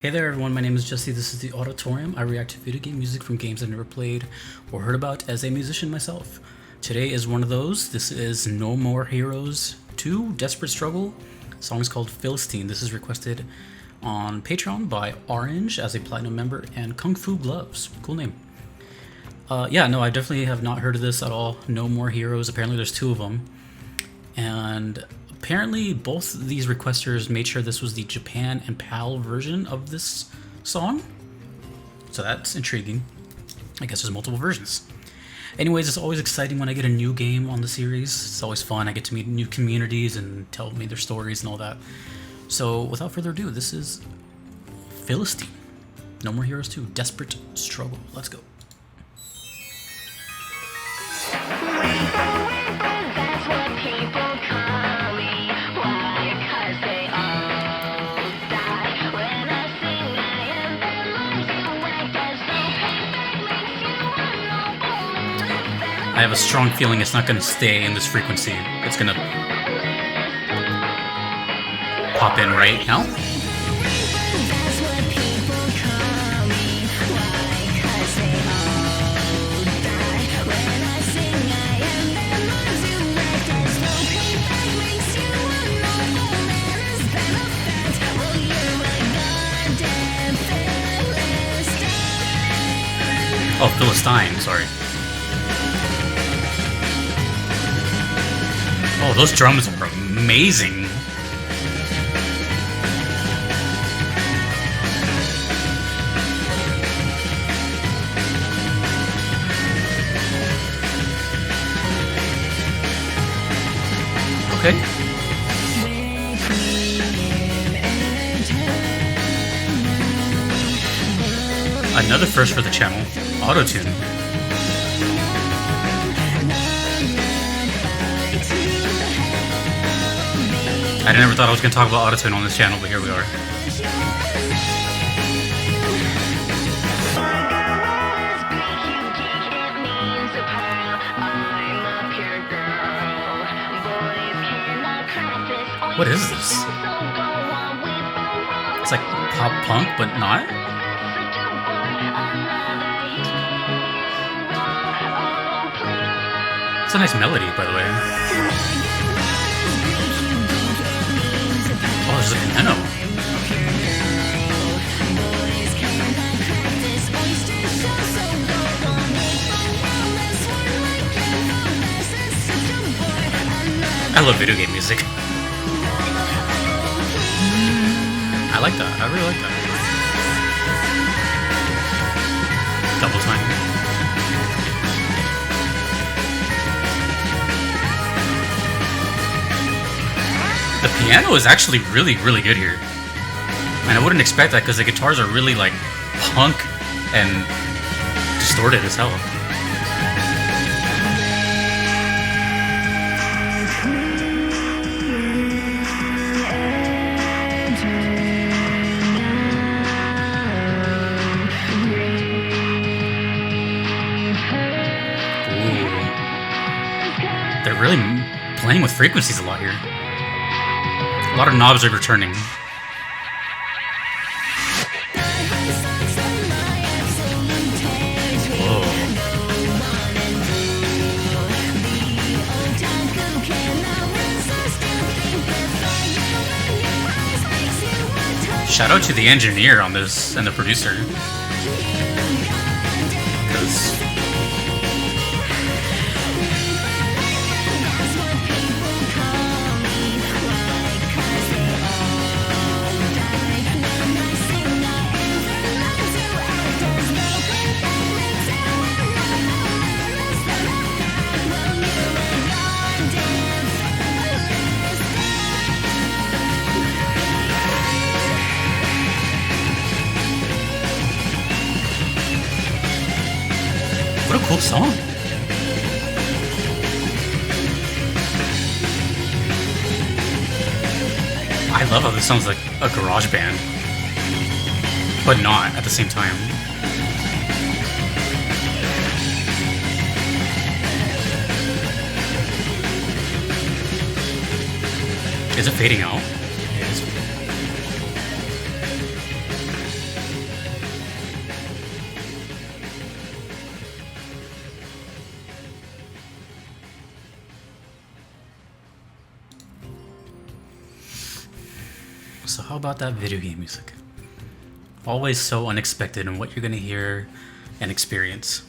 Hey there everyone, my name is Jesse, this is the Auditorium. I react to video game music from games I've never played or heard about as a musician myself. Today is one of those. This is No More Heroes 2, Desperate Struggle. The song is called Philistine. This is requested on Patreon by Orange as a Platinum member and Kung Fu Gloves. Cool name. Yeah, no, I definitely have not heard of this at all. No More Heroes, apparently there's two of them. And apparently both these requesters made sure this was the Japan and PAL version of this song. So that's intriguing. I guess there's multiple versions. Anyways, it's always exciting when I get a new game on the series. It's always fun. I get to meet new communities and tell me their stories and all that. So without further ado, this is Philistine. No More Heroes 2, Desperate Struggle. Let's go. I have a strong feeling it's not going to stay in this frequency. It's going to pop in right now. Oh, Philistine, sorry. Oh, those drums are amazing. Okay. Another first for the channel, auto-tune. I never thought I was going to talk about autotune on this channel, but here we are. What is this? It's like pop punk, but not? It's a nice melody, by the way. Oh, there's a piano. I love video game music. I like that. I really like that. Double time. The piano is actually really, really good here. And I wouldn't expect that because the guitars are really like punk and distorted as hell. Ooh. They're really playing with frequencies a lot here. A lot of knobs are returning. Whoa. Shout out to the engineer on this and the producer. What a cool song. I love how this sounds like a garage band, but not at the same time. Is it fading out? It is. So how about that video game music? Always so unexpected in what you're gonna hear and experience.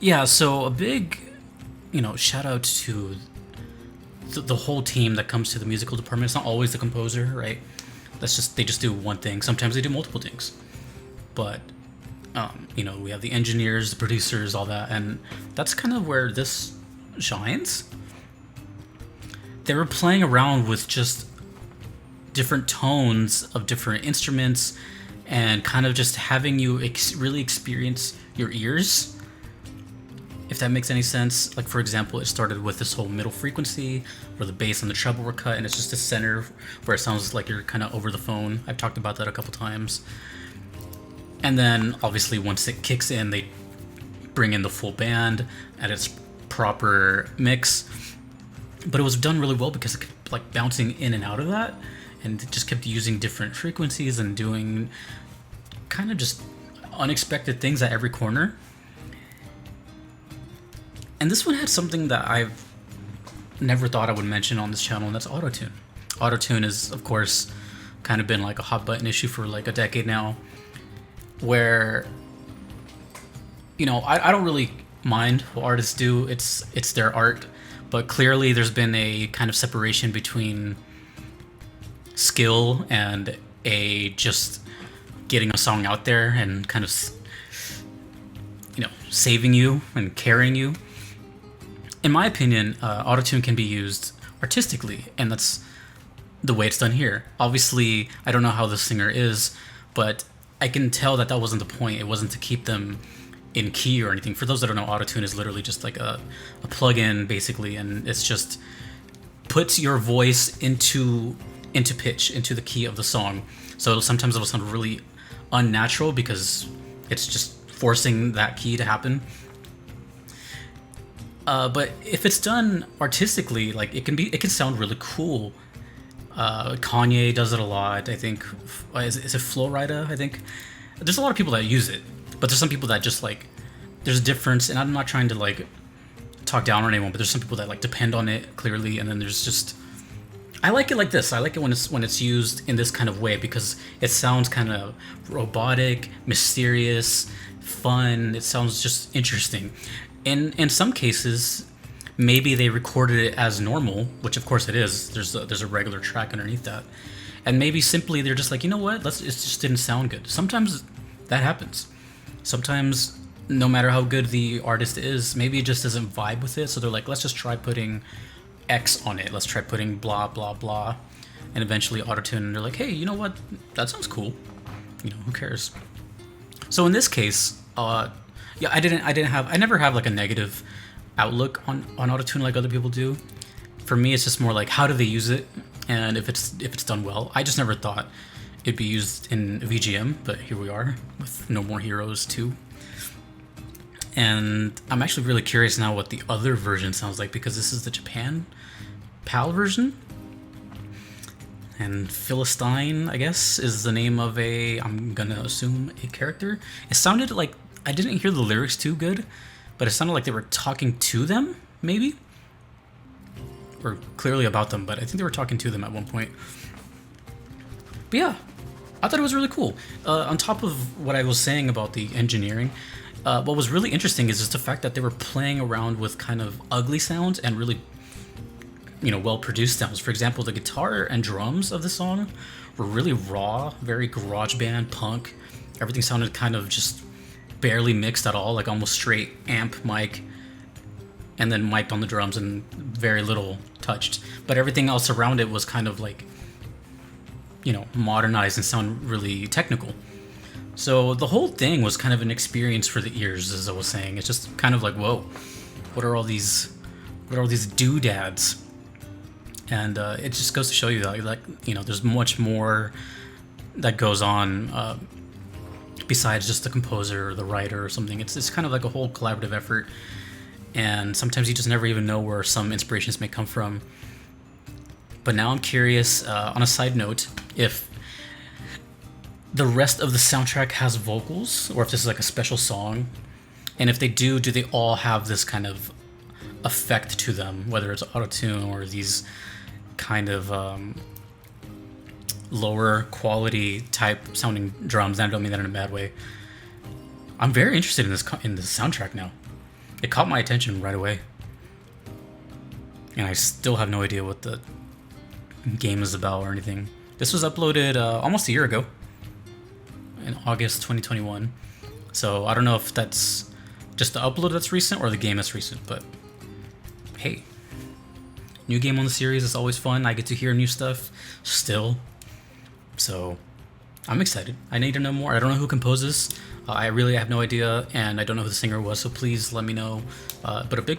Yeah, so a big, shout out to the whole team that comes to the musical department. It's not always the composer, right? They just do one thing. Sometimes they do multiple things. But we have the engineers, the producers, all that, and that's kind of where this shines. They were playing around with just different tones of different instruments and kind of just having you really experience your ears, if that makes any sense. Like, for example, it started with this whole middle frequency where the bass and the treble were cut, and it's just the center where it sounds like you're kind of over the phone. I've talked about that a couple times. And then obviously once it kicks in, they bring in the full band at its proper mix. But it was done really well because it kept like bouncing in and out of that, and it just kept using different frequencies and doing kind of just unexpected things at every corner. And this one had something that I've never thought I would mention on this channel, and that's autotune. Autotune is, of course, kind of been like a hot button issue for like a decade now, where I don't really mind what artists do. It's their art. But clearly there's been a kind of separation between skill and just getting a song out there and kind of, saving you and carrying you. In my opinion, autotune can be used artistically, and that's the way it's done here. Obviously, I don't know how the singer is, but I can tell that wasn't the point. It wasn't to keep them in key or anything. For those that don't know, autotune is literally just like a plug-in basically, and it's just puts your voice into pitch, into the key of the song. So sometimes it'll sound really unnatural because it's just forcing that key to happen. But if it's done artistically, like it can sound really cool. Kanye does it a lot. I think is it Florida? I think there's a lot of people that use it. But there's some people that just like, there's a difference, and I'm not trying to like talk down on anyone, but there's some people that like depend on it clearly, and then there's just, I like it like this. I like it when it's used in this kind of way because it sounds kind of robotic, mysterious, fun. It sounds just interesting. In some cases, maybe they recorded it as normal, which of course it is. There's a regular track underneath that, and maybe simply they're just like, it just didn't sound good. Sometimes that happens. Sometimes, no matter how good the artist is, maybe it just doesn't vibe with it. So they're like, let's just try putting X on it. Let's try putting blah, blah, blah. And eventually autotune, and they're like, hey, you know what? That sounds cool. Who cares? So in this case, I never have like a negative outlook on autotune like other people do. For me, it's just more like, how do they use it? And if it's done well. I just never thought it'd be used in VGM, but here we are with No More Heroes 2. And I'm actually really curious now what the other version sounds like, because this is the Japan PAL version. And Philistine, I guess, is the name of I'm gonna assume a character. It sounded like, I didn't hear the lyrics too good, but it sounded like they were talking to them, maybe? Or clearly about them, but I think they were talking to them at one point. But yeah, I thought it was really cool. On top of what I was saying about the engineering, what was really interesting is just the fact that they were playing around with kind of ugly sounds and really, well-produced sounds. For example, the guitar and drums of the song were really raw, very garage band, punk. Everything sounded kind of just barely mixed at all, like almost straight amp mic, and then mic'd on the drums and very little touched. But everything else around it was kind of like, modernized and sound really technical. So the whole thing was kind of an experience for the ears, as I was saying. It's just kind of like, whoa, what are all these doodads? And it just goes to show you that, there's much more that goes on besides just the composer or the writer or something. It's kind of like a whole collaborative effort, and sometimes you just never even know where some inspirations may come from. But now I'm curious, on a side note, if the rest of the soundtrack has vocals, or if this is like a special song, and if they do they all have this kind of effect to them, whether it's autotune or these kind of lower quality type sounding drums, and I don't mean that in a bad way. I'm very interested in this soundtrack now. It caught my attention right away, and I still have no idea what the game is about or anything. This was uploaded almost a year ago, in August 2021. So I don't know if that's just the upload that's recent or the game that's recent, but hey, new game on the series is always fun. I get to hear new stuff still, so I'm excited. I need to know more. I don't know who composes. I really have no idea, and I don't know who the singer was, so please let me know. But a big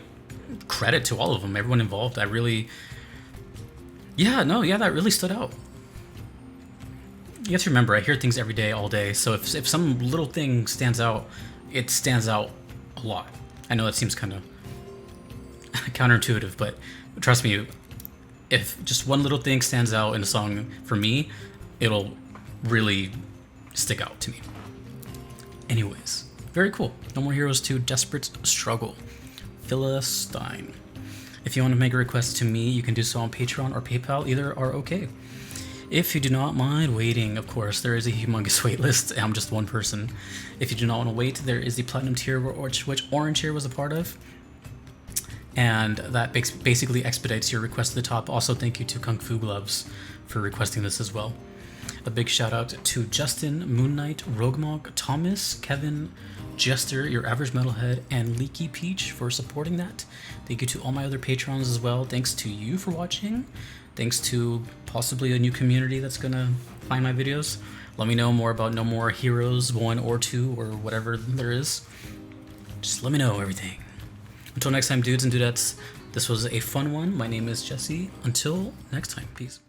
credit to all of them, everyone involved. That really stood out. You have to remember, I hear things every day, all day, so if some little thing stands out, it stands out a lot. I know that seems kind of counterintuitive, but trust me, if just one little thing stands out in a song for me, it'll really stick out to me. Anyways, very cool. No More Heroes 2 Desperate Struggle. Philistine. If you want to make a request to me, you can do so on Patreon or PayPal. Either are okay. If you do not mind waiting, of course, there is a humongous wait list. I'm just one person. If you do not want to wait, there is the Platinum tier, which Orange here was a part of. And that basically expedites your request to the top. Also, thank you to Kung Fu Gloves for requesting this as well. A big shout out to Justin, Moon Knight, Roguemog, Thomas, Kevin, Jester, Your Average Metalhead, and Leaky Peach for supporting that. Thank you to all my other patrons as well. Thanks to you for watching. Thanks to possibly a new community that's gonna find my videos. Let me know more about No More Heroes 1 or 2 or whatever there is. Just let me know everything. Until next time, dudes and dudettes, this was a fun one. My name is Jesse. Until next time, peace.